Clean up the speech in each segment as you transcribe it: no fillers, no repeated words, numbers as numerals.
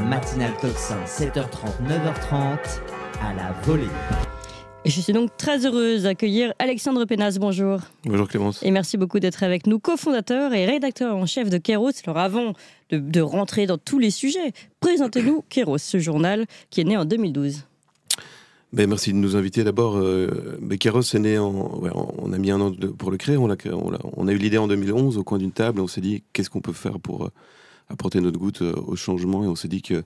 matinale Tocsin, 7h30, 9h30, à la volée. Et je suis donc très heureuse d'accueillir Alexandre Pénas, bonjour. Bonjour Clémence. Et merci beaucoup d'être avec nous, cofondateur et rédacteur en chef de Kéros. Alors avant de rentrer dans tous les sujets, présentez-nous Kéros, ce journal qui est né en 2012. Merci de nous inviter. D'abord, Kéros est né on a mis un an pour le créer. On a eu l'idée en 2011 au coin d'une table. On s'est dit qu'est-ce qu'on peut faire pour apporter notre goutte au changement. Et on s'est dit que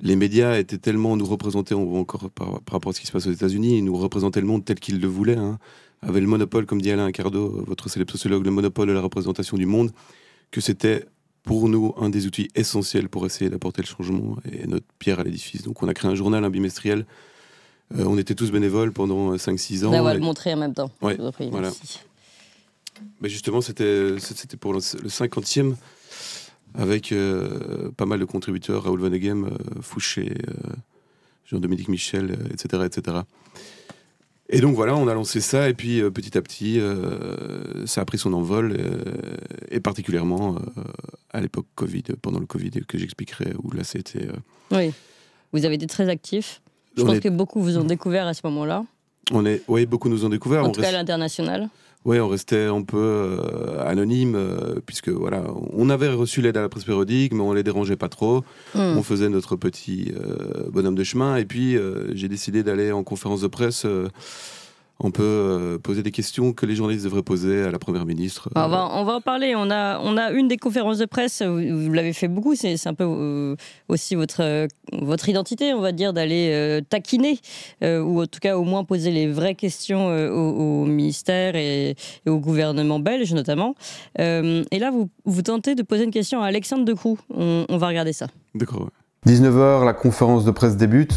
les médias étaient tellement nous représentaient, on voit encore par rapport à ce qui se passe aux États-Unis, ils nous représentaient le monde tel qu'ils le voulaient. Avaient le monopole, comme dit Alain Cardo, votre célèbre sociologue, le monopole de la représentation du monde, que c'était pour nous un des outils essentiels pour essayer d'apporter le changement et notre pierre à l'édifice. Donc on a créé un journal, un bimestriel. On était tous bénévoles pendant 5-6 ans. On va le montrer en même temps. Ouais, voilà. Mais justement, c'était pour le 50e, avec pas mal de contributeurs, Raoul Vaneghem, Fouché, Jean-Dominique Michel, etc., etc. Et donc voilà, on a lancé ça, et puis petit à petit, ça a pris son envol, et particulièrement à l'époque Covid, pendant le Covid, que j'expliquerai, où là c'était... Oui, vous avez été très actifs. Je pense que beaucoup vous ont découvert à ce moment-là. Oui, beaucoup nous ont découvert. En tout cas à l'international. Oui, on restait un peu anonyme, puisque voilà, on avait reçu l'aide à la presse périodique, mais on les dérangeait pas trop. On faisait notre petit bonhomme de chemin, et puis j'ai décidé d'aller en conférence de presse. On peut poser des questions que les journalistes devraient poser à la Première ministre. On va en parler. On a une des conférences de presse, vous l'avez fait beaucoup, c'est un peu aussi votre identité, on va dire, d'aller taquiner, ou en tout cas au moins poser les vraies questions au ministère et au gouvernement belge notamment. Et là, vous tentez de poser une question à Alexandre De Croo. On va regarder ça. D'accord. Ouais. 19h, la conférence de presse débute.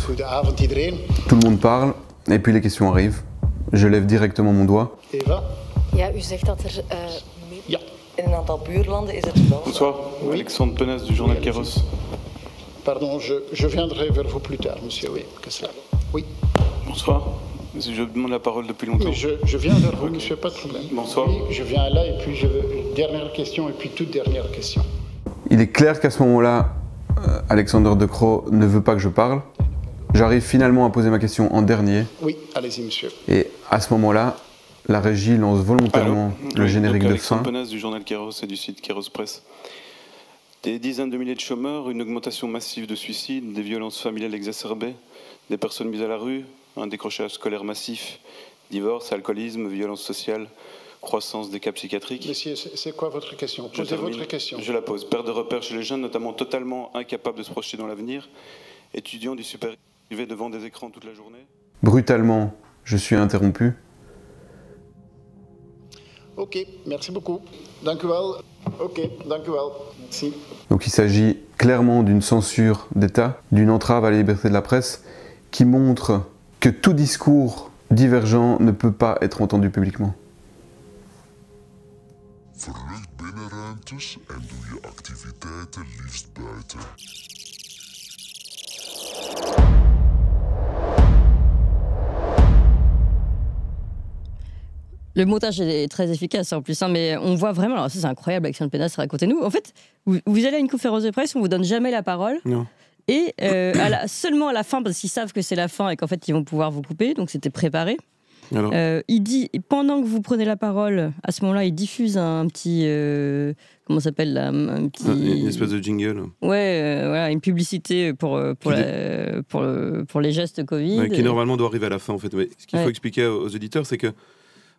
Tout le monde parle, et puis les questions arrivent. Je lève directement mon doigt. Eva? Ja, u zegt dat Ja. in een aantal buurlanden is het wel. Bonsoir, oui. Alexandre Pénas du journal Kéros. Pardon, je viendrai vers vous plus tard, monsieur, oui. Que cela. Oui. Bonsoir, je demande la parole depuis longtemps. Mais je viens vers vous, monsieur, pas de problème. Bonsoir. Oui, je viens là, et puis dernière question, et puis toute dernière question. Il est clair qu'à ce moment-là, Alexandre De Croo ne veut pas que je parle. J'arrive finalement à poser ma question en dernier. Oui, allez-y, monsieur. Et à ce moment-là, la régie lance volontairement le générique de fin. Alexandre Pénas du journal Kéros et du site Kéros Presse. Des dizaines de milliers de chômeurs, une augmentation massive de suicides, des violences familiales exacerbées, des personnes mises à la rue, un décrochage scolaire massif, divorce, alcoolisme, violence sociale, croissance des cas psychiatriques. Monsieur, c'est quoi votre question? Posez votre question. Je la pose. Perte de repères chez les jeunes, notamment totalement incapables de se projeter dans l'avenir, étudiants du super devant des écrans toute la journée. Brutalement, je suis interrompu. Ok, merci beaucoup. Dank u wel. Ok, dank u wel. Merci. Donc il s'agit clairement d'une censure d'État, d'une entrave à la liberté de la presse, qui montre que tout discours divergent ne peut pas être entendu publiquement. Verlicht binnenruimtes en doe je activiteiten liefst buiten. Le montage est très efficace en plus, mais on voit vraiment, alors ça c'est incroyable, Alexandre Pénas, racontez-nous. En fait, vous allez à une conférence de presse, on vous donne jamais la parole. Non. Et seulement à la fin, parce qu'ils savent que c'est la fin et qu'en fait ils vont pouvoir vous couper, donc c'était préparé. Alors. Il dit, pendant que vous prenez la parole, à ce moment-là, il diffuse un petit... comment ça s'appelle là, une espèce de jingle. Ouais, voilà, une publicité pour les gestes Covid. Ouais, qui normalement doit arriver à la fin en fait. Mais ce qu'il faut expliquer aux éditeurs, c'est que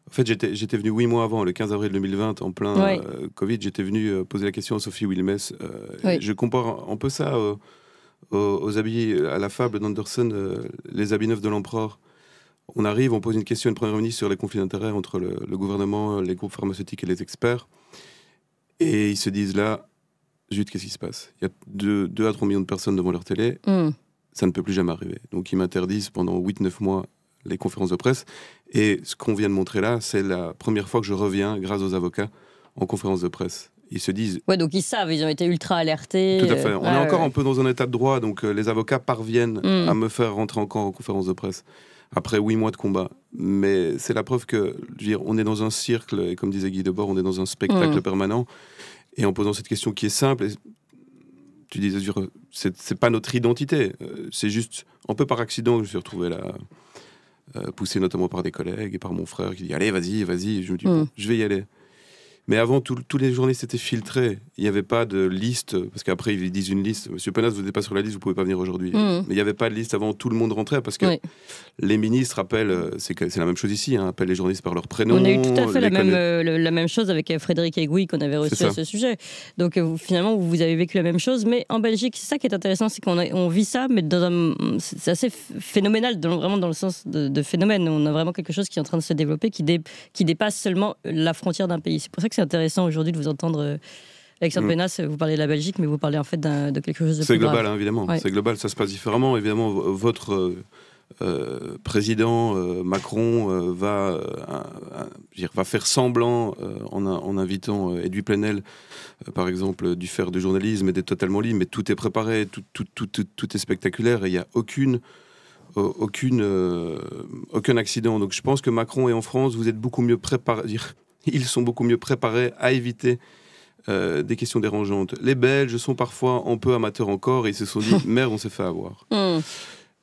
en fait, j'étais venu 8 mois avant, le 15 avril 2020, en plein Covid. J'étais venu poser la question à Sophie Wilmès. Je compare un peu ça aux habits, à la fable d'Anderson, les habits neufs de l'empereur. On arrive, on pose une question à une première ministre sur les conflits d'intérêts entre le gouvernement, les groupes pharmaceutiques et les experts. Et ils se disent là, zut, qu'est-ce qui se passe? Il y a 2 à 3 millions de personnes devant leur télé. Ça ne peut plus jamais arriver. Donc ils m'interdisent pendant 8-9 mois les conférences de presse. Et ce qu'on vient de montrer là, c'est la première fois que je reviens, grâce aux avocats, en conférence de presse. Ils se disent... Ouais, donc ils savent, ils ont été ultra alertés. Tout à fait. On est encore un peu dans un état de droit, donc les avocats parviennent à me faire rentrer encore en conférence de presse, après 8 mois de combat. Mais c'est la preuve que, je veux dire, on est dans un cercle, et comme disait Guy Debord, on est dans un spectacle permanent. Et en posant cette question qui est simple, tu disais, c'est pas notre identité. C'est juste un peu par accident que je me suis retrouvé là, poussé notamment par des collègues et par mon frère qui dit allez, vas-y. Je me dis bon, je vais y aller. Mais avant, tous les journalistes étaient filtrés. Il n'y avait pas de liste, parce qu'après, ils disent une liste. Monsieur Penas, vous n'êtes pas sur la liste, vous ne pouvez pas venir aujourd'hui. Mais il n'y avait pas de liste avant, tout le monde rentrait, parce que les ministres appellent, c'est la même chose ici, hein, appellent les journalistes par leur prénom. On a eu tout à fait la même chose avec Frédéric Aigouille qu'on avait reçu à ce sujet. Donc finalement, vous avez vécu la même chose. Mais en Belgique, c'est ça qui est intéressant, c'est qu'on vit ça, mais c'est assez phénoménal, vraiment dans le sens de phénomène. On a vraiment quelque chose qui est en train de se développer, qui dépasse seulement la frontière d'un pays. C'est pour ça que c'est intéressant aujourd'hui de vous entendre, Alexandre Penas, vous parlez de la Belgique, mais vous parlez en fait de quelque chose de plus grave. C'est global, hein, évidemment. Ouais. C'est global, ça se passe différemment. Évidemment, votre président Macron va faire semblant en invitant Edoui Plenel, par exemple, du faire du journalisme et d'être totalement libre, mais tout est préparé, tout est spectaculaire et il n'y a aucun accident. Donc je pense que Macron et en France, vous êtes beaucoup mieux préparés. Ils sont beaucoup mieux préparés à éviter des questions dérangeantes. Les Belges sont parfois un peu amateurs encore et ils se sont dit merde, on s'est fait avoir.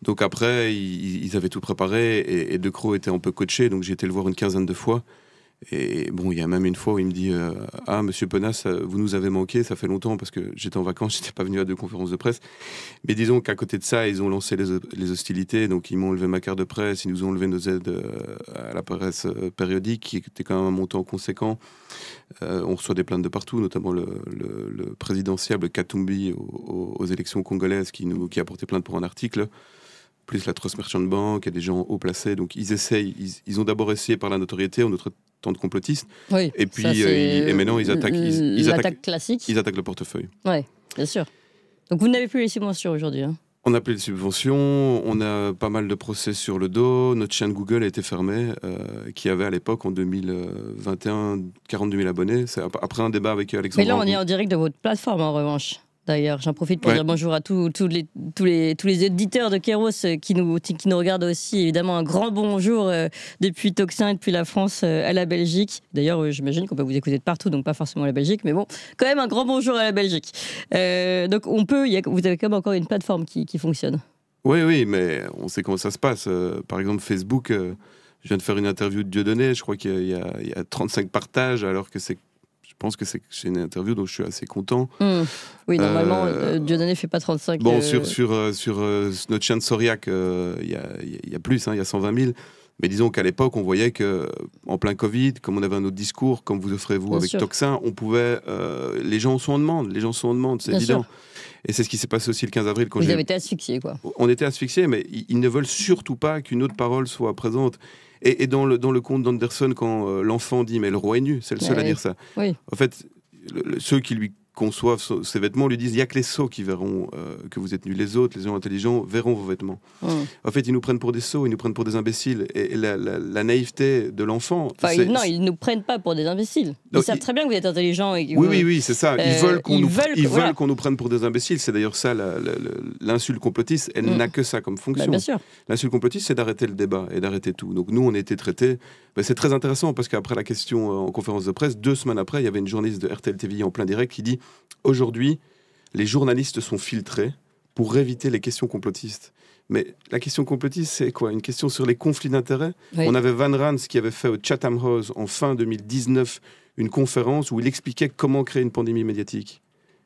Donc après, ils avaient tout préparé et De Croo était un peu coaché, donc j'ai été le voir une quinzaine de fois. Et bon, il y a même une fois où il me dit ah, monsieur Penas, vous nous avez manqué, ça fait longtemps parce que j'étais en vacances, j'étais pas venu à 2 conférences de presse. Mais disons qu'à côté de ça, ils ont lancé les hostilités, donc ils m'ont enlevé ma carte de presse, ils nous ont enlevé nos aides à la presse périodique, qui était quand même un montant conséquent. On reçoit des plaintes de partout, notamment le présidentiable Katumbi aux élections congolaises qui a porté plainte pour un article. Plus la Trust Merchant Bank et des gens haut placés. Donc ils ont d'abord essayé par la notoriété, en notre temps de complotistes. Oui, et puis et maintenant ils attaquent. L'attaque classique. Ils attaquent le portefeuille. Oui, bien sûr. Donc vous n'avez plus les subventions aujourd'hui. Hein. On n'a plus les subventions, on a pas mal de procès sur le dos. Notre chaîne Google a été fermée, qui avait à l'époque en 2021 42 000 abonnés. C'est après un débat avec Alexandre. Mais là, on est en direct de votre plateforme en revanche. D'ailleurs, j'en profite pour dire bonjour à tous les éditeurs de Kairos qui nous regardent aussi. Évidemment, un grand bonjour depuis Toxin et depuis la France à la Belgique. D'ailleurs, j'imagine qu'on peut vous écouter de partout, donc pas forcément à la Belgique, mais bon, quand même un grand bonjour à la Belgique. Donc vous avez quand même encore une plateforme qui fonctionne. Oui, mais on sait comment ça se passe. Par exemple, Facebook, je viens de faire une interview de Dieudonné, je crois qu'il y a 35 partages, alors que je pense que c'est une interview dont je suis assez content. Oui, normalement, Dieudonné ne fait pas 35. Bon, sur notre chaîne Soriac, il y a plus, il y a 120 000. Mais disons qu'à l'époque, on voyait qu'en plein Covid, comme on avait un autre discours, comme vous offrez vous avec Toxin, on pouvait... les gens sont en demande, c'est évident. Et c'est ce qui s'est passé aussi le 15 avril. Vous avez été asphyxiés, quoi. On était asphyxiés, mais ils ne veulent surtout pas qu'une autre parole soit présente. Et dans le conte d'Anderson, quand l'enfant dit « mais le roi est nu », c'est le seul à dire ça. Oui. En fait, ceux qui lui conçoivent ses vêtements lui disent « il n'y a que les sots qui verront que vous êtes nus. Les autres, les gens intelligents, verront vos vêtements. » En fait, ils nous prennent pour des sots, ils nous prennent pour des imbéciles. Et la naïveté de l'enfant... non, ils ne nous prennent pas pour des imbéciles. Ils savent très bien que vous êtes intelligents. Et oui, c'est ça. Ils veulent qu'on nous prenne pour des imbéciles. C'est d'ailleurs ça, l'insulte complotiste. Elle n'a que ça comme fonction. Bien sûr. L'insulte complotiste, c'est d'arrêter le débat et d'arrêter tout. Donc nous, on a été traités... c'est très intéressant parce qu'après la question en conférence de presse, 2 semaines après, il y avait une journaliste de RTL TV en plein direct qui dit « Aujourd'hui, les journalistes sont filtrés pour éviter les questions complotistes. » Mais la question complotiste, c'est quoi? Une question sur les conflits d'intérêts. On avait Van Rans qui avait fait au Chatham House en fin 2019 une conférence où il expliquait comment créer une pandémie médiatique.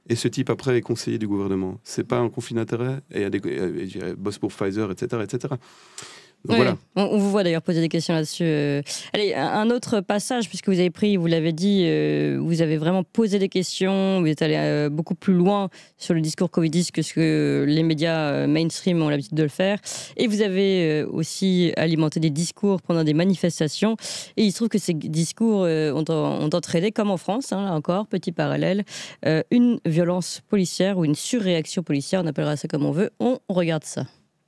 Et ce type, après, est conseiller du gouvernement. C'est pas un conflit d'intérêts. Et il y a des boss pour Pfizer, etc., etc. Donc voilà. On vous voit d'ailleurs poser des questions là-dessus. Allez, un autre passage, puisque vous avez pris, vous l'avez dit, vous avez vraiment posé des questions, vous êtes allé beaucoup plus loin sur le discours covidiste que ce que les médias mainstream ont l'habitude de le faire. Et vous avez aussi alimenté des discours pendant des manifestations. Et il se trouve que ces discours ont entraîné, comme en France, là encore, petit parallèle, une violence policière ou une surréaction policière, on appellera ça comme on veut. On regarde ça.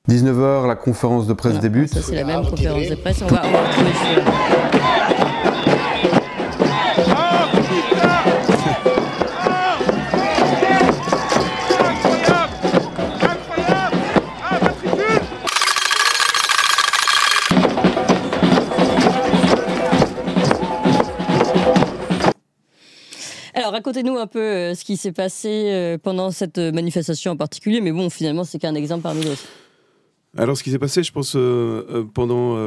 19h, la conférence de presse débute. Ça, c'est la même conférence de presse. On va retrouver celui-là. Alors racontez-nous un peu ce qui s'est passé pendant cette manifestation en particulier, mais bon, finalement, c'est qu'un exemple parmi d'autres. Alors, ce qui s'est passé, je pense, pendant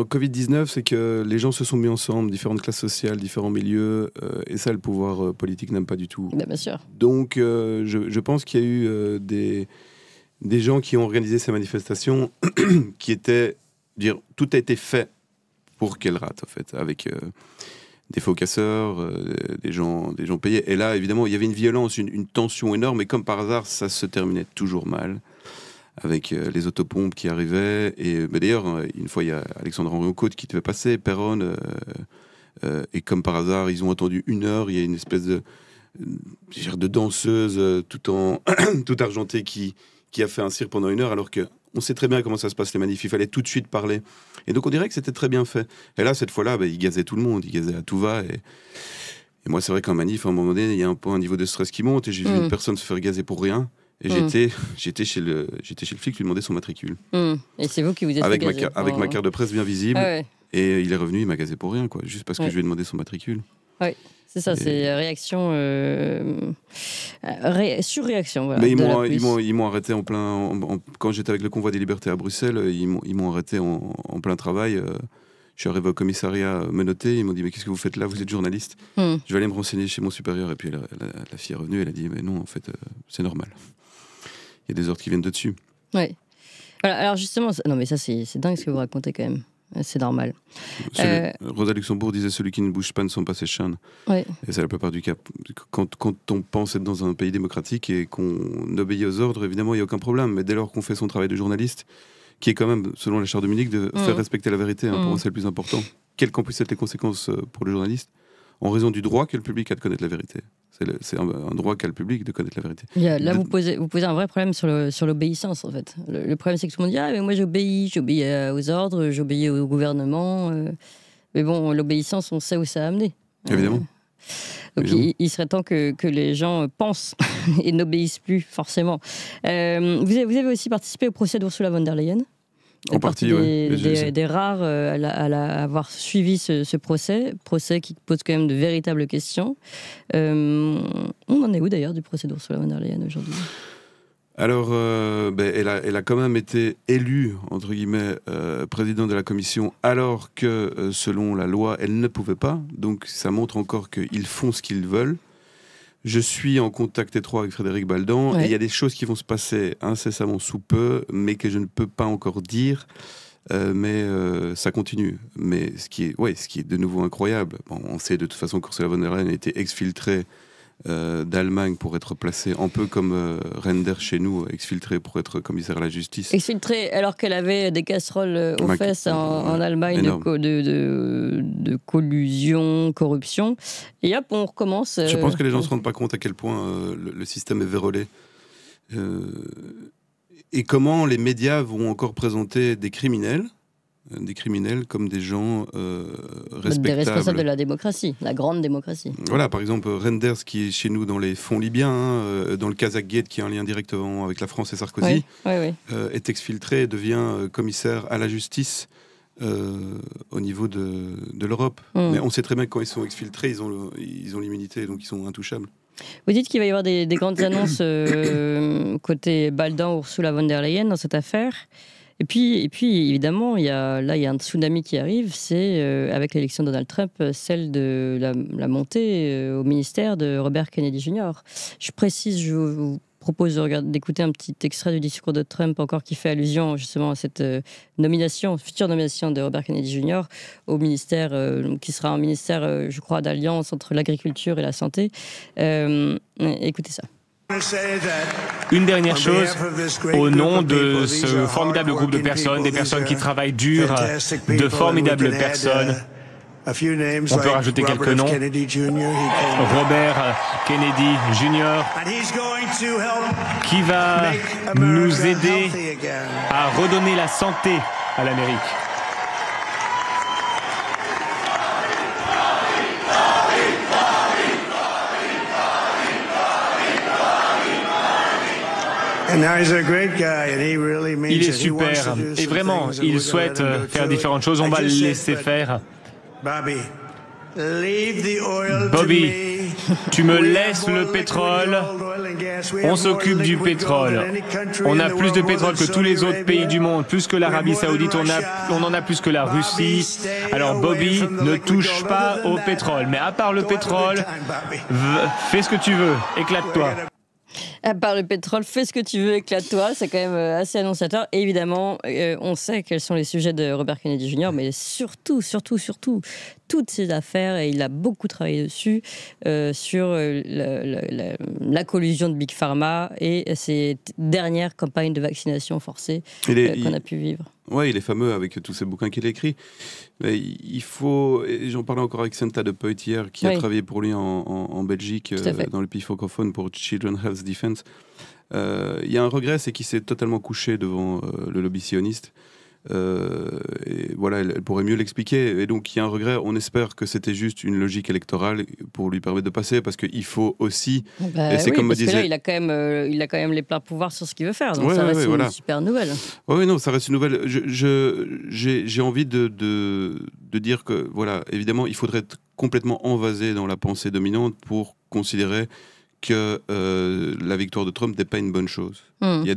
Covid-19, c'est que les gens se sont mis ensemble, différentes classes sociales, différents milieux, et ça, le pouvoir politique n'aime pas du tout. Bien sûr. Donc, je pense qu'il y a eu des gens qui ont organisé ces manifestations qui étaient, tout a été fait pour qu'elles ratent, en fait, avec des faux casseurs, des gens payés. Et là, évidemment, il y avait une violence, une tension énorme, et comme par hasard, ça se terminait toujours mal, avec les autopompes qui arrivaient. Et d'ailleurs, une fois, il y a Alexandre-Henri Côte qui devait passer, Péronne, et comme par hasard, ils ont attendu 1 heure, il y a une espèce de danseuse tout argentée qui a fait un cirque pendant 1 heure, alors qu'on sait très bien comment ça se passe les manifs, il fallait tout de suite parler. Et donc on dirait que c'était très bien fait. Et là, cette fois-là, il gazait tout le monde, il gazait à tout va. Et moi, c'est vrai qu'en manif, à un moment donné, il y a un peu un niveau de stress qui monte, et j'ai vu une personne se faire gazer pour rien. Et j'étais chez le flic lui demander son matricule. Et c'est vous qui vous êtes fait gazer. Avec ma carte de presse bien visible. Ah ouais. Et il est revenu, il m'a gazé pour rien, quoi, juste parce que je lui ai demandé son matricule. Oui, c'est ça, c'est réaction... surréaction, voilà. Mais ils m'ont arrêté en plein... quand j'étais avec le convoi des libertés à Bruxelles, ils m'ont arrêté en plein travail. Je suis arrivé au commissariat menotté, ils m'ont dit « Mais qu'est-ce que vous faites là? Vous êtes journaliste ?» Je vais aller me renseigner chez mon supérieur. Et puis la fille est revenue, elle a dit « Mais non, en fait, c'est normal. Il y a des ordres qui viennent de dessus. » Oui. Voilà, alors justement, non mais ça c'est dingue ce que vous racontez quand même. C'est normal. Rosa Luxembourg disait « Celui qui ne bouge pas ne sent pas ses chaînes. » Ouais. Et c'est la plupart du cas. Quand on pense être dans un pays démocratique et qu'on obéit aux ordres, évidemment, il n'y a aucun problème. Mais dès lors qu'on fait son travail de journaliste, qui est quand même, selon la charte de Munich, de faire respecter la vérité, pour moi c'est le plus important. Quelles qu'en puissent être les conséquences pour le journaliste, en raison du droit qu'a le public à de connaître la vérité. C'est un droit qu'a le public de connaître la vérité. Là, vous posez un vrai problème sur l'obéissance, en fait. Le problème, c'est que tout le monde dit « Ah, mais moi j'obéis aux ordres, j'obéis au gouvernement. » Mais bon, l'obéissance, on sait où ça a amené. Évidemment. Donc il serait temps que les gens pensent et n'obéissent plus, forcément. Vous avez aussi participé au procès d'Ursula von der Leyen. En partie, des rares à avoir suivi ce procès qui pose quand même de véritables questions. On en est où d'ailleurs du procès d'Ursula von der Leyen aujourd'hui? Alors, elle a quand même été élue, entre guillemets, présidente de la commission, alors que, selon la loi, elle ne pouvait pas. Donc, ça montre encore qu'ils font ce qu'ils veulent. Je suis en contact étroit avec Frédéric Baldan, et il y a des choses qui vont se passer incessamment sous peu, mais que je ne peux pas encore dire, mais ça continue. Mais ce qui est de nouveau incroyable, on sait de toute façon qu'Ursula von der Leyen a été exfiltrée d'Allemagne pour être placée, un peu comme Render chez nous, exfiltrée pour être commissaire à la justice. Exfiltrée alors qu'elle avait des casseroles aux fesses en Allemagne de collusion, corruption. Et hop, on recommence. Je pense que les gens ne se rendent pas compte à quel point le système est vérolé. Et comment les médias vont encore présenter des criminels comme des gens respectables. Des responsables de la démocratie, la grande démocratie. Voilà, par exemple, Renders, qui est chez nous dans les fonds libyens, dans le Kazakh Gate, qui a un lien directement avec la France et Sarkozy, est exfiltré et devient commissaire à la justice au niveau de l'Europe. Mais on sait très bien que quand ils sont exfiltrés, ils ont l'immunité, donc ils sont intouchables. Vous dites qu'il va y avoir des grandes annonces côté Baldan, Ursula von der Leyen dans cette affaire. Et puis évidemment, il y a un tsunami qui arrive, c'est avec l'élection de Donald Trump, celle de la montée au ministère de Robert Kennedy Jr. Je précise, je vous propose d'écouter un petit extrait du discours de Trump encore qui fait allusion justement à cette future nomination de Robert Kennedy Jr. au ministère, qui sera un ministère, je crois, d'alliance entre l'agriculture et la santé. Écoutez ça. Une dernière chose, au nom de ce formidable groupe de personnes, des personnes qui travaillent dur, de formidables personnes, on peut rajouter quelques noms. Robert Kennedy Jr., qui va nous aider à redonner la santé à l'Amérique. Il est super et vraiment, il souhaite faire différentes choses. On va le laisser faire. Bobby, tu me laisses le pétrole, on s'occupe du pétrole. On a plus de pétrole que tous les autres pays du monde, plus que l'Arabie Saoudite, on en a plus que la Russie. Alors Bobby, ne touche pas au pétrole. Mais à part le pétrole, fais ce que tu veux, éclate-toi. À part le pétrole, fais ce que tu veux, éclate-toi. C'est quand même assez annonciateur. Et évidemment, on sait quels sont les sujets de Robert Kennedy Jr., mais surtout, toutes ces affaires, et il a beaucoup travaillé dessus, sur la collusion de Big Pharma et ces dernières campagnes de vaccination forcée qu'on a pu vivre. Oui, il est fameux avec tous ces bouquins qu'il a écrits. Mais il faut, et j'en parlais encore avec Senta de Peut hier, qui a travaillé pour lui en Belgique, dans le pays francophone, pour Children's Health Defense. Il y a un regret, c'est qu'il s'est totalement couché devant le lobby sioniste. Et voilà, elle pourrait mieux l'expliquer. Et donc, il y a un regret. On espère que c'était juste une logique électorale pour lui permettre de passer, parce qu'il faut aussi. Et c'est comme me disait. Là, il a quand même les pleins pouvoirs sur ce qu'il veut faire. Donc ça reste une super nouvelle. Oui, non, ça reste une nouvelle. J'ai envie de dire que, voilà, évidemment, il faudrait être complètement envasé dans la pensée dominante pour considérer que la victoire de Trump n'est pas une bonne chose. Il y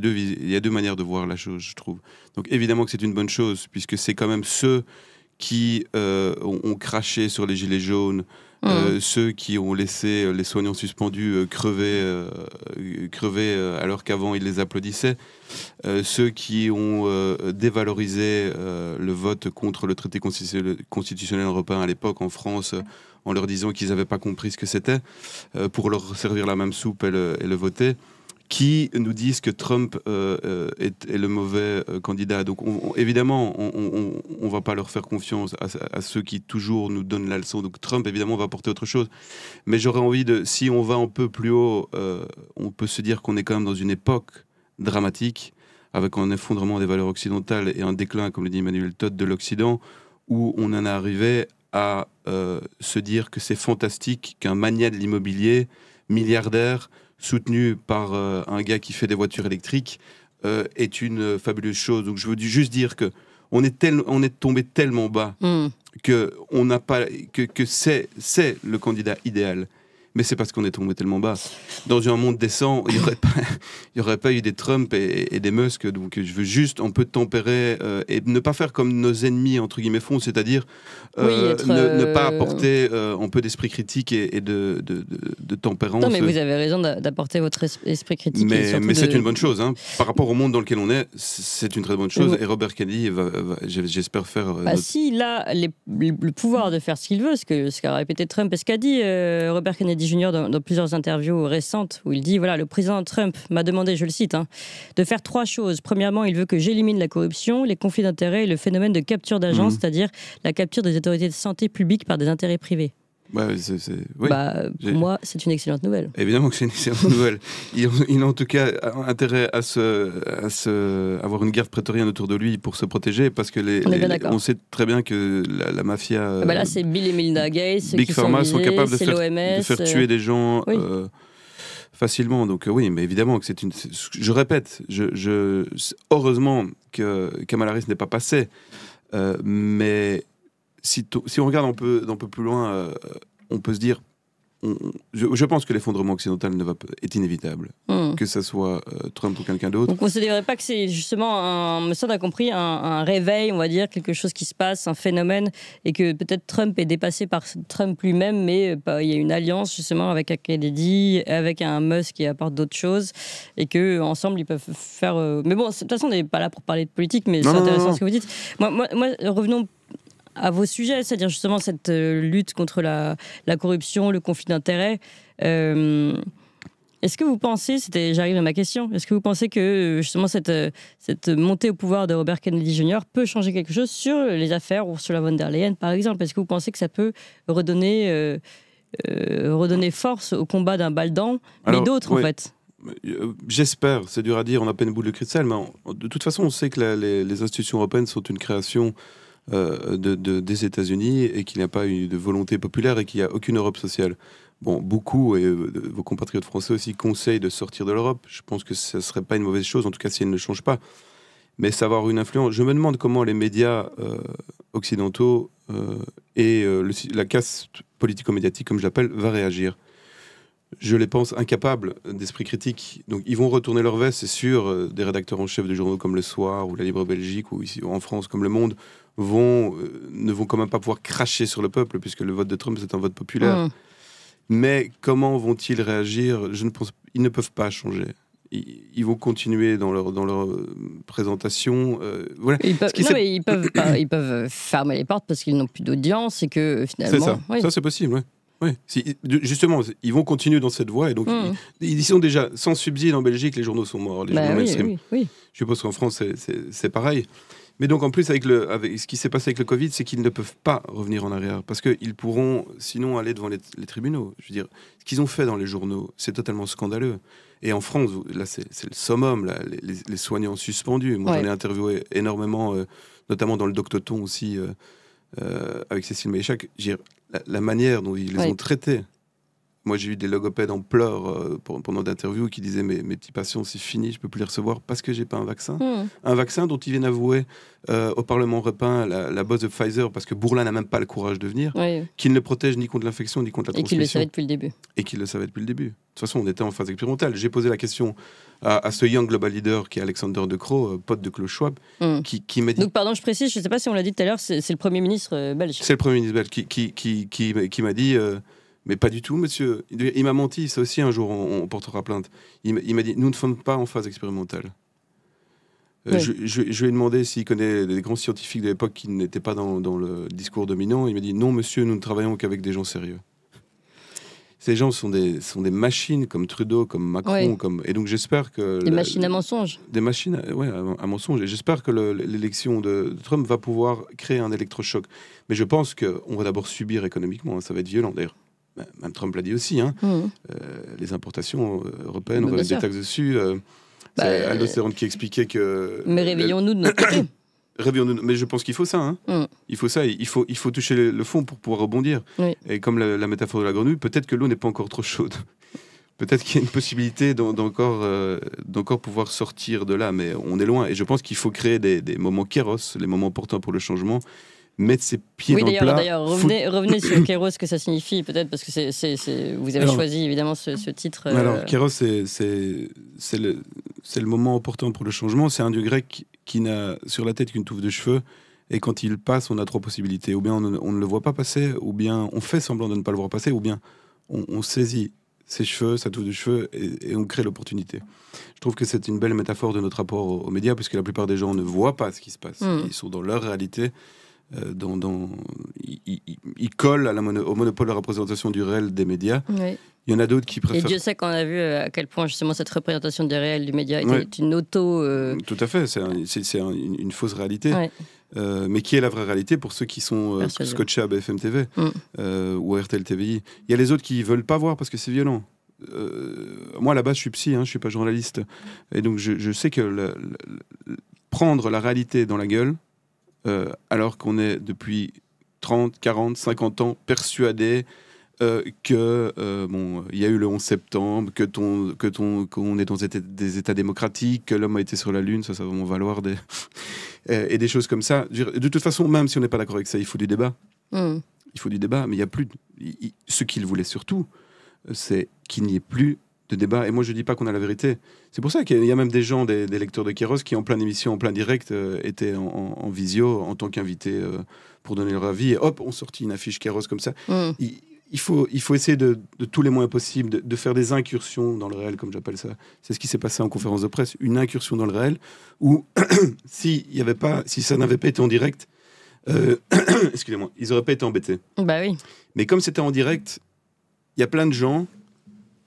a deux manières de voir la chose, je trouve. Donc évidemment que c'est une bonne chose, puisque c'est quand même ceux qui ont craché sur les gilets jaunes, ceux qui ont laissé les soignants suspendus crever alors qu'avant ils les applaudissaient, ceux qui ont dévalorisé le vote contre le traité constitutionnel européen à l'époque en France, en leur disant qu'ils n'avaient pas compris ce que c'était, pour leur servir la même soupe et le voter, qui nous disent que Trump est le mauvais candidat. Donc évidemment, on ne va pas leur faire confiance à ceux qui toujours nous donnent la leçon. Donc Trump, évidemment, va porter autre chose. Mais j'aurais envie si on va un peu plus haut, on peut se dire qu'on est quand même dans une époque dramatique, avec un effondrement des valeurs occidentales et un déclin, comme le dit Emmanuel Todd, de l'Occident, où on en est arrivé à se dire que c'est fantastique qu'un magnat de l'immobilier, milliardaire, soutenu par un gars qui fait des voitures électriques, est une fabuleuse chose. Donc je veux juste dire que on est tombé tellement bas que c'est le candidat idéal. Mais c'est parce qu'on est tombé tellement bas. Dans un monde décent, il n'y aurait pas eu des Trump et des Musk. Donc je veux juste un peu tempérer et ne pas faire comme nos ennemis, entre guillemets, font, c'est-à-dire ne pas apporter un peu d'esprit critique et de tempérance. Non, mais vous avez raison d'apporter votre esprit critique. Mais c'est une bonne chose. Hein. Par rapport au monde dans lequel on est, c'est une très bonne chose. Et Robert Kennedy j'espère faire... S'il a le pouvoir de faire ce qu'il veut, ce qu'a répété Trump et ce qu'a dit Robert Kennedy Jr. dans plusieurs interviews récentes, où il dit, voilà, le président Trump m'a demandé, je le cite, de faire 3 choses. Premièrement, il veut que j'élimine la corruption, les conflits d'intérêts et le phénomène de capture d'agents, c'est-à-dire la capture des autorités de santé publique par des intérêts privés. Ouais, oui. Pour moi, c'est une excellente nouvelle. Évidemment que c'est une excellente nouvelle. Il a en tout cas intérêt à avoir une garde prétorienne autour de lui pour se protéger, parce que on sait très bien que la mafia... là, c'est Bill et Melinda Gates, Big Pharma sont capables de faire tuer des gens facilement. Donc oui, mais évidemment que je répète, heureusement que Kamala Harris n'est pas passée, mais... Si on regarde un peu plus loin, on peut se dire, je pense que l'effondrement occidental est inévitable, que ce soit Trump ou quelqu'un d'autre. Donc on ne considérait pas que c'est justement, ça on a compris, un réveil, on va dire, quelque chose qui se passe, un phénomène, et que peut-être Trump est dépassé par Trump lui-même, mais il y a une alliance justement avec un Kennedy, avec un Musk qui apporte d'autres choses, et qu'ensemble ils peuvent faire... Mais bon, de toute façon on n'est pas là pour parler de politique, mais c'est intéressant ce que vous dites. Moi, revenons à vos sujets, c'est-à-dire justement cette lutte contre la corruption, le conflit d'intérêts. Est-ce que vous pensez, j'arrive à ma question, est-ce que vous pensez que justement cette montée au pouvoir de Robert Kennedy Jr. peut changer quelque chose sur les affaires ou sur la von der Leyen, par exemple? Est-ce que vous pensez que ça peut redonner force au combat d'un Baldan, mais d'autres en fait? J'espère, c'est dur à dire, on n'a pas une boule de cristal, mais de toute façon on sait que les institutions européennes sont une création des États-Unis, et qu'il n'y a pas eu de volonté populaire et qu'il n'y a aucune Europe sociale. Bon, beaucoup, et vos compatriotes français aussi, conseillent de sortir de l'Europe. Je pense que ça ne serait pas une mauvaise chose, en tout cas si elle ne change pas. Mais ça va avoir une influence. Je me demande comment les médias occidentaux et la caste politico-médiatique, comme je l'appelle, va réagir. je les pense incapables d'esprit critique. Donc ils vont retourner leur veste, c'est sûr. Des rédacteurs en chef de journaux comme Le Soir ou La Libre Belgique ou ici en France comme Le Monde ne vont quand même pas pouvoir cracher sur le peuple puisque le vote de Trump c'est un vote populaire. Mais comment vont-ils réagir? Ils ne peuvent pas changer. Ils vont continuer dans leur présentation. Voilà. Ils peuvent fermer les portes parce qu'ils n'ont plus d'audience et que finalement... C'est ça, ça c'est possible, ouais. Justement, ils vont continuer dans cette voie et donc ils sont déjà sans subside en Belgique, les journaux sont morts, les journaux mainstream. Oui. Je suppose qu'en France c'est pareil. Mais donc en plus avec ce qui s'est passé avec le Covid, c'est qu'ils ne peuvent pas revenir en arrière parce qu'ils pourront sinon aller devant les tribunaux. Je veux dire, ce qu'ils ont fait dans les journaux, c'est totalement scandaleux. Et en France, là c'est le summum, là, les soignants suspendus. Moi j'en ai interviewé énormément, notamment dans le Doctoton aussi, avec Cécile Maïchak. La manière dont ils les ont traités. Moi, j'ai eu des logopèdes en pleurs pendant d'interviews qui disaient mes petits patients, c'est fini, je peux plus les recevoir parce que j'ai pas un vaccin. Un vaccin dont ils viennent avouer au Parlement européen, la boss de Pfizer, parce que Bourla n'a même pas le courage de venir, qu'il ne protège ni contre l'infection ni contre la transmission. Et qu'il le savait depuis le début. Et qu'il le savait depuis le début. De toute façon, on était en phase expérimentale. J'ai posé la question à ce young global leader qui est Alexander De Croo, pote de Klaus Schwab, qui m'a dit... Donc, pardon, je précise, je ne sais pas si on l'a dit tout à l'heure, c'est le Premier ministre belge. C'est le Premier ministre belge qui m'a dit... mais pas du tout, monsieur. Il m'a menti, ça aussi, un jour, on portera plainte. Il m'a dit, nous ne sommes pas en phase expérimentale. Je lui ai demandé s'il connaît des grands scientifiques de l'époque qui n'étaient pas dans le discours dominant. Il m'a dit, non, monsieur, nous ne travaillons qu'avec des gens sérieux. Ces gens sont des machines comme Trudeau, comme Macron, et donc j'espère que... Des machines à mensonges. Des machines à mensonges. Et j'espère que l'élection de Trump va pouvoir créer un électrochoc. Mais je pense qu'on va d'abord subir économiquement, ça va être violent d'ailleurs. Même Trump l'a dit aussi, les importations européennes, on va mettre des taxes dessus. C'est Aldo Serrand qui expliquait que... Mais réveillons-nous de notre côté. Réveillons-nous. Mais je pense qu'il faut ça. Il faut ça. Il faut toucher le fond pour pouvoir rebondir. Et comme la métaphore de la grenouille, peut-être que l'eau n'est pas encore trop chaude. Peut-être qu'il y a une possibilité d'encore pouvoir sortir de là, mais on est loin. Et je pense qu'il faut créer des moments kéros, les moments importants pour le changement, mettre ses pieds dans le plat. D'ailleurs, revenez sur Kéros, ce que ça signifie, peut-être, parce que vous avez choisi évidemment ce titre. Alors, Kéros, c'est le moment important pour le changement. C'est un dieu grec qui n'a sur la tête qu'une touffe de cheveux, et quand il passe, on a trois possibilités. Ou bien on ne le voit pas passer, ou bien on fait semblant de ne pas le voir passer, ou bien on saisit ses cheveux, sa touffe de cheveux, et on crée l'opportunité. Je trouve que c'est une belle métaphore de notre rapport aux médias, puisque la plupart des gens ne voient pas ce qui se passe. Ils sont dans leur réalité. Ils collent au monopole de la représentation du réel des médias. Il y en a d'autres qui préfèrent... Et Dieu sait qu'on a vu à quel point justement cette représentation du réel du média est une auto... Tout à fait, c'est une fausse réalité. Mais qui est la vraie réalité pour ceux qui sont scotchés à BFM TV ou à RTL TVI. Il y a les autres qui ne veulent pas voir parce que c'est violent. Moi, à la base, je suis psy, je ne suis pas journaliste. Et donc, je sais que prendre la réalité dans la gueule, alors qu'on est depuis 30, 40, 50 ans persuadé que il y a eu le 11 septembre, qu'on est dans des États démocratiques, que l'homme a été sur la Lune, ça va vraiment valoir et des choses comme ça. De toute façon, même si on n'est pas d'accord avec ça, il faut du débat. Il faut du débat, mais il y a plus. Ce qu'il voulait surtout, c'est qu'il n'y ait plus de débat. Et moi, je dis pas qu'on a la vérité. C'est pour ça qu'il y a même des gens, des lecteurs de Kéros, qui en pleine émission, en plein direct, étaient en visio en tant qu'invités pour donner leur avis. Et hop, on sortit une affiche Kéros comme ça. Il faut essayer de tous les moyens possibles de faire des incursions dans le réel, comme j'appelle ça. C'est ce qui s'est passé en conférence de presse, une incursion dans le réel, où si ça n'avait pas été en direct, excusez-moi, ils n'auraient pas été embêtés. Bah oui. Mais comme c'était en direct, il y a plein de gens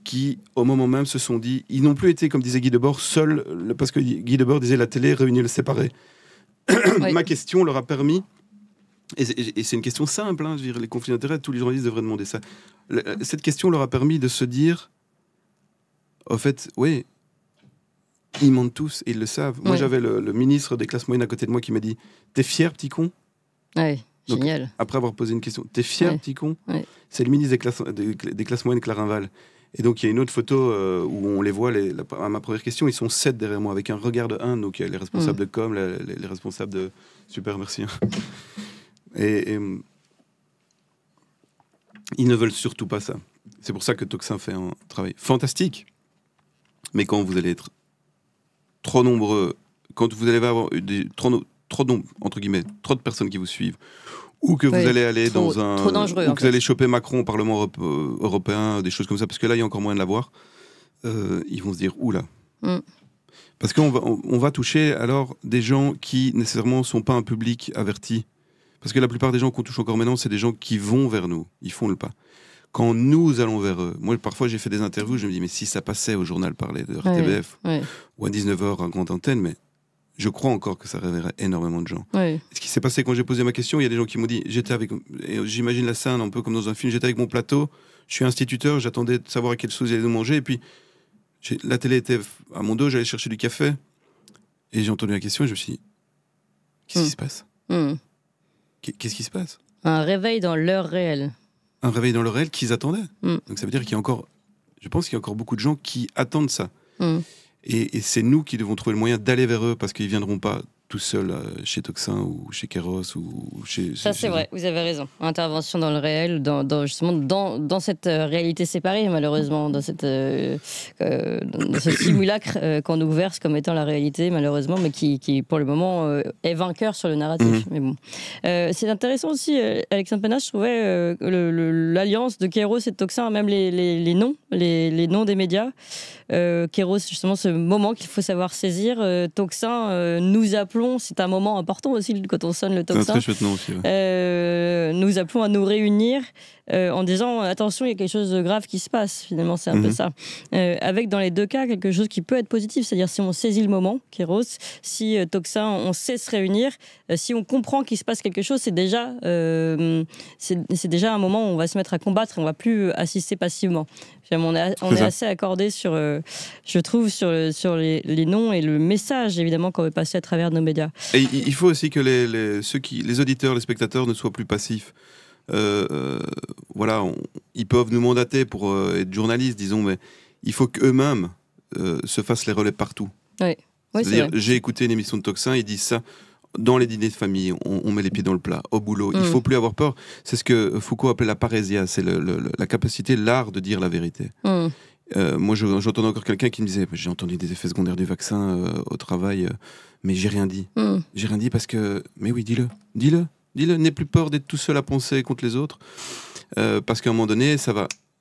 qui, au moment même, se sont dit... Ils n'ont plus été, comme disait Guy Debord, seuls, parce que Guy Debord disait la télé, réunir le séparé. Ma question leur a permis... Et c'est une question simple, je veux dire, les conflits d'intérêts, tous les journalistes devraient demander ça. Cette question leur a permis de se dire... En fait, oui, ils mentent tous, et ils le savent. Moi, j'avais le ministre des classes moyennes à côté de moi qui m'a dit « T'es fier, petit con ?» Oui, génial. Après avoir posé une question, « T'es fier, petit con ?» C'est le ministre des classes moyennes, Clarinval. Et donc, il y a une autre photo où on les voit, à ma première question, ils sont 7 derrière moi, avec un regard de 1. Donc, il y a les responsables de com, les responsables de... Super, merci. Et ils ne veulent surtout pas ça. C'est pour ça que Tocsin fait un travail fantastique. Mais quand vous allez être trop nombreux, quand vous allez avoir trop de personnes qui vous suivent, ou que vous allez aller dans un... Trop dangereux, ou que vous allez choper Macron au Parlement européen, des choses comme ça, parce que là, il y a encore moyen de l'avoir, ils vont se dire, oula. Parce qu'on va toucher alors des gens qui, nécessairement, ne sont pas un public averti. Parce que la plupart des gens qu'on touche encore maintenant, c'est des gens qui vont vers nous. Ils font le pas. Quand nous allons vers eux, moi, parfois, j'ai fait des interviews, je me dis, mais si ça passait au journal parlé de RTBF, ou à 19h à Grande Antenne, mais je crois encore que ça réveillerait énormément de gens. Ce qui s'est passé quand j'ai posé ma question, il y a des gens qui m'ont dit, j'imagine la scène un peu comme dans un film, j'étais avec mon plateau, je suis instituteur, j'attendais de savoir à quelle sauce ils allaient nous manger, et puis la télé était à mon dos, j'allais chercher du café, et j'ai entendu la question, et je me suis dit, qu'est-ce qui se passe Qu'est-ce qui se passe? Un réveil dans l'heure réelle. Un réveil dans l'heure réelle qu'ils attendaient. Donc ça veut dire qu'il y a encore, je pense qu'il y a encore beaucoup de gens qui attendent ça. Et c'est nous qui devons trouver le moyen d'aller vers eux, parce qu'ils ne viendront pas tout seuls chez Tocsin ou chez Kéros ou chez... Ça c'est vrai, vous avez raison. Intervention dans le réel, justement dans cette réalité séparée malheureusement, dans ce simulacre qu'on nous verse comme étant la réalité malheureusement, mais qui pour le moment est vainqueur sur le narratif. Mais bon, c'est intéressant aussi, Alexandre Pennas, je trouvais l'alliance de Kéros et de Tocsin, même les noms des médias. Kéros, justement, ce moment qu'il faut savoir saisir. Tocsin, nous appelons, c'est un moment important aussi quand on sonne le Tocsin. C'est un très chouette nom aussi. Nous appelons à nous réunir en disant attention, il y a quelque chose de grave qui se passe. Finalement, c'est un peu ça. Avec dans les deux cas quelque chose qui peut être positif, c'est-à-dire si on saisit le moment, Kéros, si Tocsin, on sait se réunir, si on comprend qu'il se passe quelque chose, c'est déjà un moment où on va se mettre à combattre et on ne va plus assister passivement. On est assez accordé sur, je trouve, sur les noms et le message évidemment qu'on veut passer à travers nos médias. Et il faut aussi que les auditeurs, les spectateurs ne soient plus passifs. Voilà, ils peuvent nous mandater pour être journalistes, disons, mais il faut qu'eux-mêmes se fassent les relais partout. C'est-à-dire, j'ai écouté une émission de Tocsin, ils disent ça. Dans les dîners de famille, on met les pieds dans le plat, au boulot. Il ne faut plus avoir peur. C'est ce que Foucault appelait la parésia, c'est la capacité, l'art de dire la vérité. Moi, j'entendais encore quelqu'un qui me disait, j'ai entendu des effets secondaires du vaccin au travail, mais j'ai rien dit. J'ai rien dit parce que... Mais oui, dis-le. N'aie plus peur d'être tout seul à penser contre les autres. Parce qu'à un moment donné,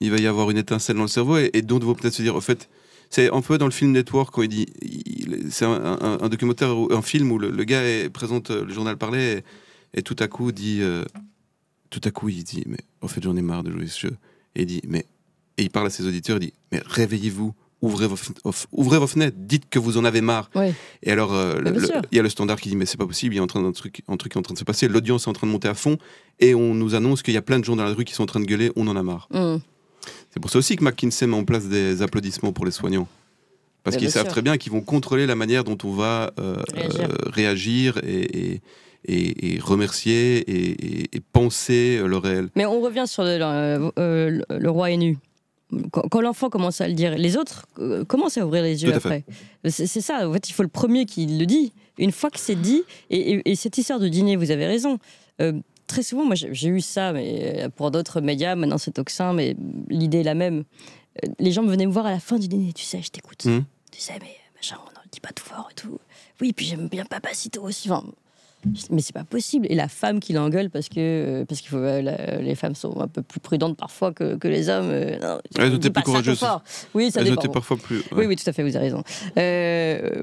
il va y avoir une étincelle dans le cerveau et d'autres vont peut-être se dire, au fait... C'est un peu dans le film Network quand il dit, c'est un documentaire, un film où le gars présente le journal parlé et tout à coup il dit, mais en fait j'en ai marre de jouer ce jeu. Et il parle à ses auditeurs, il dit, mais réveillez-vous, ouvrez vos fenêtres, dites que vous en avez marre. Et alors il y a le standard qui dit, mais c'est pas possible, il y a un truc qui est en train de se passer, l'audience est en train de monter à fond et on nous annonce qu'il y a plein de gens dans la rue qui sont en train de gueuler, on en a marre. C'est pour ça aussi que McKinsey met en place des applaudissements pour les soignants. Parce qu'ils savent très bien qu'ils vont contrôler la manière dont on va réagir et remercier et penser le réel. Mais on revient sur le roi est nu. Quand l'enfant commence à le dire, les autres commencent à ouvrir les yeux après. C'est ça, en fait, il faut le premier qui le dit. Une fois que c'est dit, et cette histoire de dîner, vous avez raison. Très souvent, moi j'ai eu ça, mais pour d'autres médias, maintenant c'est Tocsin, mais l'idée est la même. Les gens venaient me voir à la fin du dîner, tu sais, je t'écoute. Tu sais, mais machin, on ne dit pas tout fort et tout. Oui, puis j'aime bien Papacito aussi. Enfin, mais c'est pas possible. Et la femme qui l'engueule parce qu'il faut, les femmes sont un peu plus prudentes parfois que les hommes. Non, elles étaient plus courageuses. Oui, ça dépend. Parfois plus. Oui, tout à fait, vous avez raison.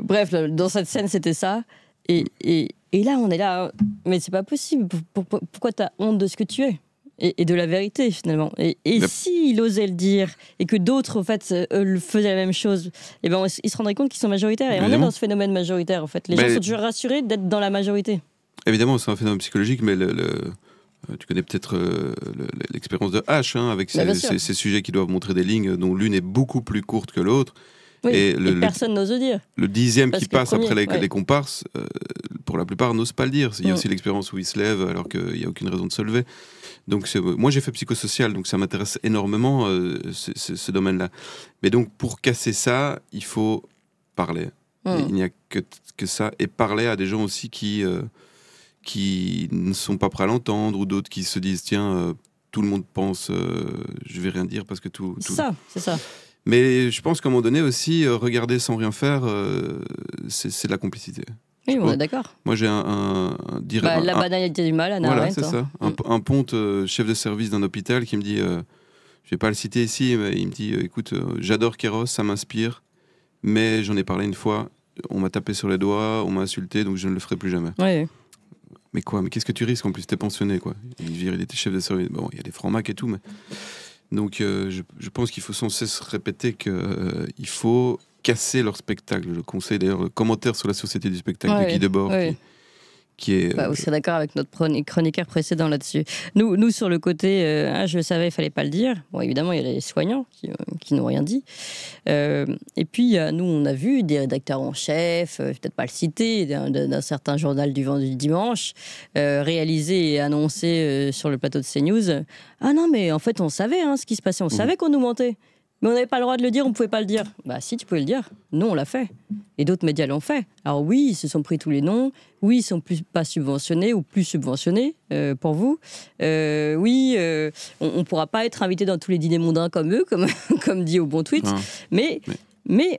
Bref, dans cette scène, c'était ça. Et là, on est là, mais c'est pas possible. Pourquoi t'as honte de ce que tu es et de la vérité, finalement. Et s'il osait le dire, et que d'autres, en fait, faisaient la même chose, et ben, ils se rendraient compte qu'ils sont majoritaires. Et on est dans ce phénomène majoritaire, en fait. Les gens sont toujours rassurés d'être dans la majorité. Évidemment, c'est un phénomène psychologique, mais tu connais peut-être l'expérience de H, avec ces sujets qui doivent montrer des lignes dont l'une est beaucoup plus courte que l'autre. Oui, et personne n'ose le dire. Le 10e qui passe après les comparses, pour la plupart, n'ose pas le dire. Il y a aussi l'expérience où ils se lèvent alors qu'il n'y a aucune raison de se lever. Donc, moi, j'ai fait psychosocial, donc ça m'intéresse énormément, ce domaine-là. Mais donc, pour casser ça, il faut parler. Il n'y a que ça. Et parler à des gens aussi qui ne sont pas prêts à l'entendre, ou d'autres qui se disent, tiens, tout le monde pense, je vais rien dire parce que tout... C'est ça. Mais je pense qu'à un moment donné aussi, regarder sans rien faire, c'est de la complicité. Oui, on est d'accord. Moi, j'ai la banalité du mal, Hannah Voilà, Arendt, c'est ça. Un ponte, chef de service d'un hôpital, qui me dit, je vais pas le citer ici, mais il me dit, écoute, j'adore Kéros, ça m'inspire, mais j'en ai parlé une fois, on m'a tapé sur les doigts, on m'a insulté, donc je ne le ferai plus jamais. Oui. Mais quoi? Mais qu'est-ce que tu risques en plus? T'es pensionné, quoi. Il était chef de service. Bon, il y a des francs-macs et tout, mais... Donc, je pense qu'il faut sans cesse répéter qu'il faut casser leur spectacle. Je conseille d'ailleurs le commentaire sur la société du spectacle de Guy Debord, qui est... vous serez d'accord avec notre chroniqueur précédent là-dessus. Nous, sur le côté, je le savais, il fallait pas le dire. Bon, évidemment, il y a les soignants qui n'ont rien dit. Et puis, nous, on a vu des rédacteurs en chef, peut-être pas le citer, d'un certain journal du dimanche, réalisé et annoncé sur le plateau de CNews. Ah non, mais en fait, on savait ce qui se passait. On savait qu'on nous mentait. Mais on n'avait pas le droit de le dire, on ne pouvait pas le dire. Bah si, tu pouvais le dire. Nous, on l'a fait. Et d'autres médias l'ont fait. Alors oui, ils se sont pris tous les noms. Oui, ils ne sont pas subventionnés ou plus subventionnés pour vous. On ne pourra pas être invité dans tous les dîners mondains comme eux, comme dit au bon tweet. Mais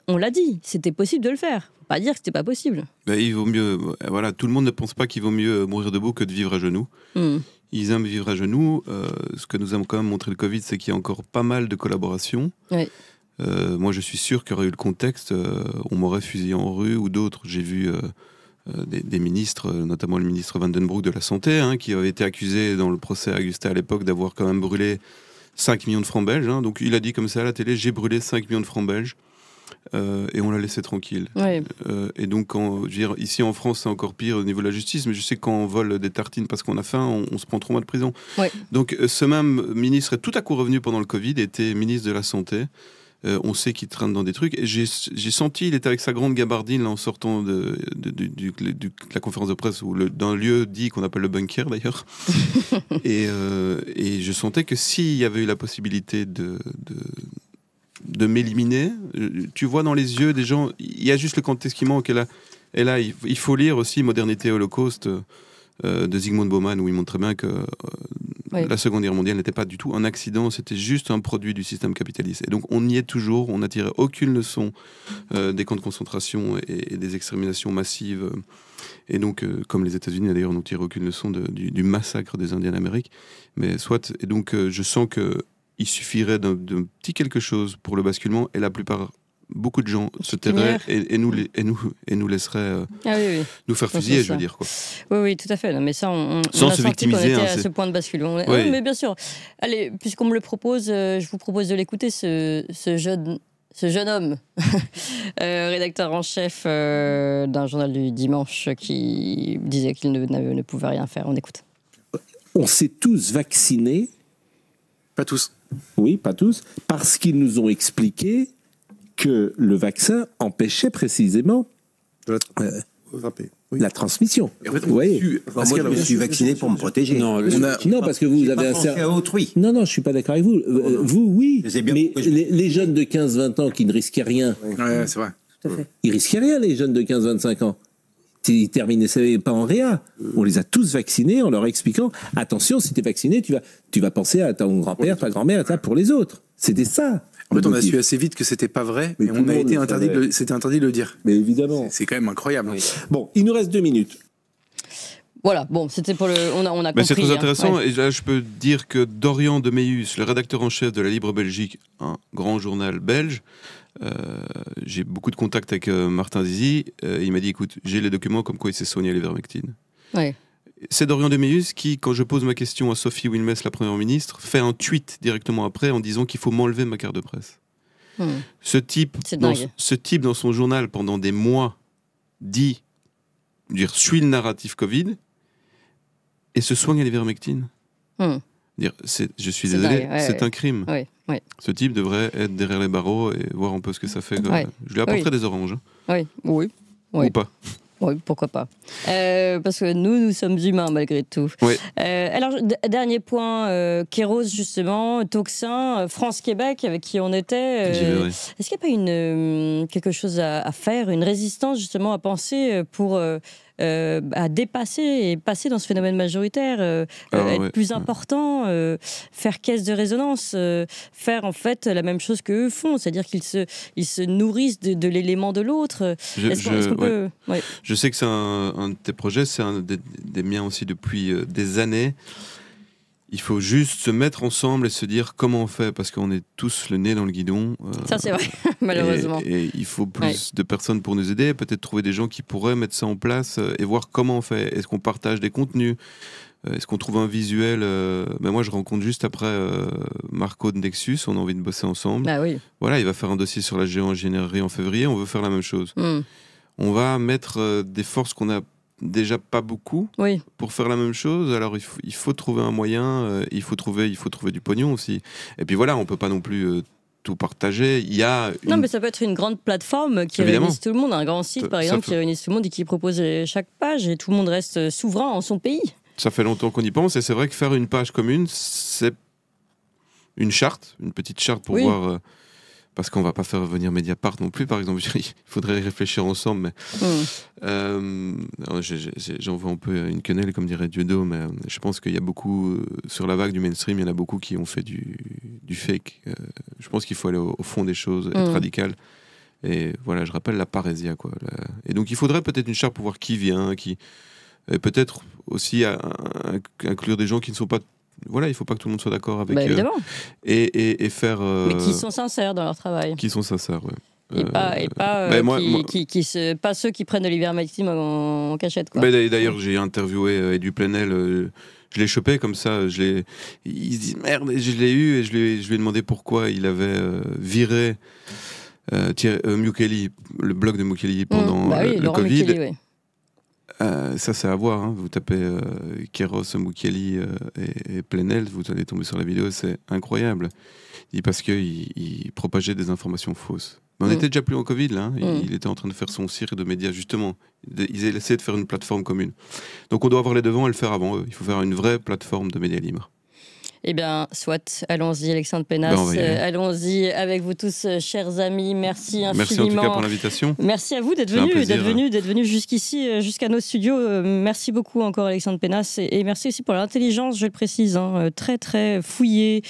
on l'a dit, c'était possible de le faire. Faut pas dire que c'était pas possible. Il vaut mieux... Voilà, tout le monde ne pense pas qu'il vaut mieux mourir debout que de vivre à genoux. Ils aiment vivre à genoux. Ce que nous a quand même montré le Covid, c'est qu'il y a encore pas mal de collaborations. Oui. Moi, je suis sûr qu'il y aurait eu le contexte. On m'aurait fusillé en rue ou d'autres. J'ai vu des ministres, notamment le ministre Van den Broek de la Santé, qui avait été accusé dans le procès Augusta à l'époque d'avoir quand même brûlé 5 millions de francs belges. Donc, il a dit comme ça à la télé, j'ai brûlé 5 millions de francs belges. Et on l'a laissé tranquille. Oui. Et donc, ici en France, c'est encore pire au niveau de la justice, mais je sais que quand on vole des tartines parce qu'on a faim, on se prend 3 mois de prison. Oui. Donc, ce même ministre est tout à coup revenu pendant le Covid, était ministre de la Santé. On sait qu'il traîne dans des trucs. Et j'ai senti, il était avec sa grande gabardine là, en sortant de la conférence de presse, d'un lieu dit qu'on appelle le bunker d'ailleurs. et je sentais que s'il y avait eu la possibilité de m'éliminer, tu vois dans les yeux des gens, il y a juste le contexte qui manque. Et là, il faut lire aussi Modernité et Holocauste de Zygmunt Bauman, où il montre très bien que la Seconde Guerre mondiale n'était pas du tout un accident, c'était juste un produit du système capitaliste. Et donc on y est toujours, on n'a tiré aucune leçon des camps de concentration et des exterminations massives. Et donc, comme les États-Unis d'ailleurs n'ont tiré aucune leçon du massacre des Indiens d'Amérique. Mais soit, et donc je sens qu'il suffirait d'un petit quelque chose pour le basculement, et beaucoup de gens se tairaient et nous laisseraient nous faire fusiller, je veux dire. Quoi. Oui, tout à fait. Non, mais ça, on sans a se senti victimiser. qu'on était à ce point de basculement. Oui, mais bien sûr. Allez, puisqu'on me le propose, je vous propose de l'écouter, ce jeune homme, rédacteur en chef d'un journal du dimanche, qui disait qu'il ne pouvait rien faire. On écoute. On s'est tous vaccinés. Pas tous. Oui, pas tous. Parce qu'ils nous ont expliqué que le vaccin empêchait précisément la transmission. En fait, oui. Parce que je me suis vacciné pour me protéger. Non, parce que vous avez à autrui. Non, je suis pas d'accord avec vous. Vous, oui. Mais les jeunes de 15-20 ans qui ne risquaient rien. Ouais, c'est vrai. Tout à fait. Ils risquaient rien, les jeunes de 15-25 ans. Ils terminaient pas en réa. On les a tous vaccinés en leur expliquant attention, si tu es vacciné, tu vas penser à ton grand-père, ta grand-mère, et ça pour les autres. C'était ça. En fait, on a su assez vite que c'était pas vrai, mais on a été c'était interdit de le dire. Mais évidemment. C'est quand même incroyable. Oui. Bon, il nous reste 2 minutes. Voilà, bon, c'était pour le... On a compris. C'est très intéressant, et là je peux dire que Dorian de Meus, le rédacteur en chef de La Libre Belgique, un grand journal belge, j'ai beaucoup de contacts avec Martin Zizi, il m'a dit, écoute, j'ai les documents comme quoi il s'est soigné à l'ivermectine. Oui. C'est Dorian de Meus qui, quand je pose ma question à Sophie Wilmès, la première ministre, fait un tweet directement après en disant qu'il faut m'enlever ma carte de presse. Ce type, dans son journal, pendant des mois, suit le narratif Covid et se soigne à l'ivermectine. Je suis désolé, c'est un crime. Oui. Ce type devrait être derrière les barreaux et voir un peu ce que ça fait. Je lui apporterai des oranges. Oui. Ou pas. Oui, pourquoi pas. Parce que nous sommes humains malgré tout. Oui. Alors, dernier point, Kéros justement, Toxin, France-Québec, avec qui on était. Est-ce qu'il n'y a pas quelque chose à faire, une résistance justement à penser pour à dépasser et passer dans ce phénomène majoritaire, être plus important, faire caisse de résonance, faire en fait la même chose qu'eux font, c'est-à-dire qu'ils se nourrissent de l'élément de l'autre. Je sais que c'est un de tes projets, c'est un des miens aussi depuis des années. Il faut juste se mettre ensemble et se dire comment on fait, parce qu'on est tous le nez dans le guidon. Ça, c'est vrai, malheureusement. Et il faut plus de personnes pour nous aider, peut-être trouver des gens qui pourraient mettre ça en place et voir comment on fait. Est-ce qu'on partage des contenus ? Est-ce qu'on trouve un visuel moi, je rencontre juste après Marco de Nexus, on a envie de bosser ensemble. Ah oui. Voilà, il va faire un dossier sur la géo-ingénierie en février, on veut faire la même chose. On va mettre des forces qu'on a déjà pas beaucoup pour faire la même chose. Alors il faut trouver un moyen, il faut trouver du pognon aussi. Et puis voilà, on peut pas non plus tout partager. Non, mais ça peut être une grande plateforme qui réunisse tout le monde, un grand site par exemple qui réunisse tout le monde et qui propose chaque page et tout le monde reste souverain en son pays. Ça fait longtemps qu'on y pense et c'est vrai que faire une page commune, c'est une charte, une petite charte pour voir... parce qu'on va pas faire venir Mediapart non plus, par exemple. Il faudrait y réfléchir ensemble. Mais j'en vois un peu une quenelle, comme dirait Dieudo, mais je pense qu'il y a beaucoup, sur la vague du mainstream, il y en a beaucoup qui ont fait du fake. Je pense qu'il faut aller au fond des choses, être radical. Et voilà, je rappelle la parésia, quoi. Et donc, il faudrait peut-être une charte pour voir qui vient, et peut-être aussi inclure des gens qui ne sont pas... Voilà, il ne faut pas que tout le monde soit d'accord avec eux. Et faire... Mais qui sont sincères dans leur travail. Qui sont sincères, oui. Pas ceux qui prennent de l'ivermectine en cachette, quoi. D'ailleurs, j'ai interviewé Edu Plenel, je l'ai chopé comme ça, il se dit merde, je l'ai eu, et je lui ai demandé pourquoi il avait viré Mukeli, le blog de Mukeli pendant le Covid. Mukeli, ça c'est à voir, hein. Vous tapez Kéros, Mukeli et Plenel, vous allez tomber sur la vidéo, c'est incroyable. Parce qu'il propageait des informations fausses. Mais on était déjà plus en Covid là, hein. Il était en train de faire son cirque de médias justement. Ils essayaient de faire une plateforme commune. Donc on doit avoir les devants et le faire avant eux. Il faut faire une vraie plateforme de médias libres. Eh bien, soit, allons-y, Alexandre Pénasse, allons-y avec vous tous, chers amis. Merci infiniment. Merci en tout cas pour l'invitation. Merci à vous d'être venu jusqu'ici, jusqu'à nos studios. Merci beaucoup encore, Alexandre Pénasse, et merci aussi pour l'intelligence, je le précise, hein, très très fouillée,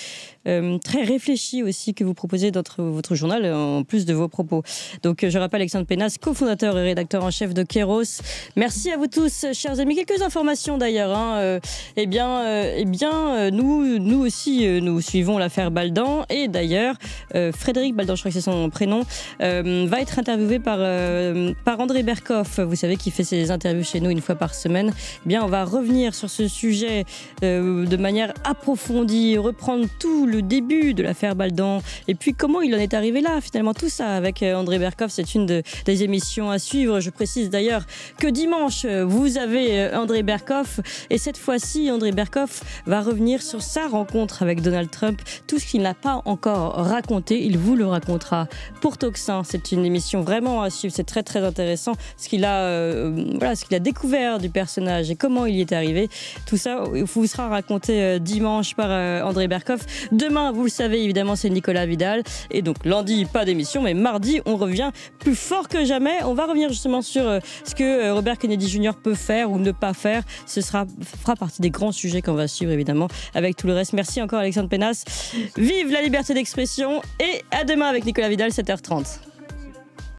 très réfléchie aussi que vous proposez dans votre journal, en plus de vos propos. Donc, je rappelle Alexandre Pénasse, cofondateur et rédacteur en chef de Kéros. Merci à vous tous, chers amis. Quelques informations d'ailleurs. Hein. Nous aussi, nous suivons l'affaire Baldan. Et d'ailleurs, Frédéric Baldan, je crois que c'est son prénom, va être interviewé par André Berkoff. Vous savez, qui fait ses interviews chez nous une fois par semaine. Eh bien, on va revenir sur ce sujet de manière approfondie, reprendre tout le début de l'affaire Baldan. Et puis, comment il en est arrivé là, finalement, tout ça avec André Berkoff. C'est une des émissions à suivre. Je précise d'ailleurs que dimanche, vous avez André Berkoff. Et cette fois-ci, André Berkoff va revenir sur sa rencontre avec Donald Trump. Tout ce qu'il n'a pas encore raconté, il vous le racontera pour Tocsin. C'est une émission vraiment à suivre. C'est très très intéressant ce qu'il a découvert du personnage et comment il y est arrivé. Tout ça vous sera raconté dimanche par André Berkoff. Demain, vous le savez évidemment, c'est Nicolas Vidal. Et donc lundi, pas d'émission, mais mardi, on revient plus fort que jamais. On va revenir justement sur ce que Robert Kennedy Jr. peut faire ou ne pas faire. Ce fera partie des grands sujets qu'on va suivre évidemment avec tout le reste. Merci encore Alexandre Pénasse. Vive la liberté d'expression et à demain avec Nicolas Vidal, 7h30.